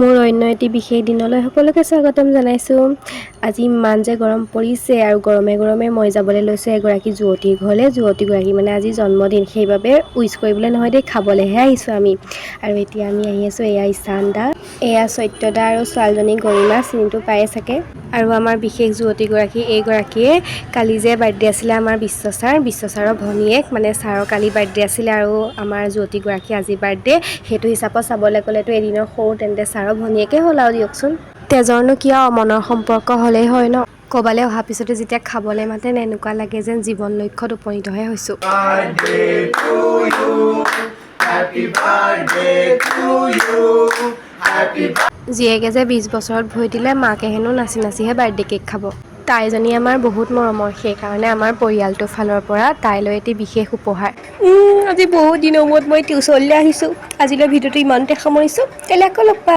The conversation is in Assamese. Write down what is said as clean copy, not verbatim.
মোৰ অন্য এটি বিশেষ দিনলৈ সকলোকে স্বাগতম জনাইছোঁ। আজি ইমান যে গৰম পৰিছে আৰু গৰমে গৰমে মই যাবলৈ লৈছোঁ এগৰাকী যুৱতীৰ ঘৰলৈ। যুৱতীগৰাকী মানে আজি জন্মদিন, সেইবাবে উইচ কৰিবলৈ নহয় দেই, খাবলৈহে আহিছোঁ আমি। আৰু এতিয়া আমি আহি আছোঁ, এয়া ঈশান দা, এয়া সত্যদা আৰু ছোৱালীজনী গৰিমা, চিনিটো পায়ে চাগে। আৰু আমাৰ বিশেষ যুৱতীগৰাকী এইগৰাকীয়ে, কালি যে বাৰ্থডে আছিলে আমাৰ বিশ্ব ছাৰৰ ভনীয়েক, মানে ছাৰৰ কালি বাৰ্থডে আছিলে আৰু আমাৰ যুৱতীগৰাকী আজি বাৰ্থডে। সেইটো হিচাপত চাবলৈ গ'লেতো এদিনৰ সৰু, তেন্তে ছাৰৰ ভনীয়েকে হ'ল আৰু দিয়কচোন। তেজৰনো কিয় মনৰ সম্পৰ্ক হ'লেই হয় ন। ক'বালৈ অহাৰ পিছতে যেতিয়া খাবলৈ মাতে এনেকুৱা লাগে যেন জীৱন লক্ষ্যত উপনীতহে হৈছোঁ। জীয়েকে যে 20 বছৰত ভৰি দিলে, মাকে হেনো নাচি নাচিহে বাৰ্থডে কেক খাব। তাইজনী আমাৰ বহুত মৰমৰ, সেইকাৰণে আমাৰ পৰিয়ালটোৰ ফালৰ পৰা তাইলৈ এটি বিশেষ উপহাৰ। আজি বহুত দিনৰ মূৰত মই টিউচনলৈ আহিছোঁ। আজিলৈ ভিডিঅ'টো ইমানতে সামৰিছোঁ, কাইলৈ আকৌ লগ পাম।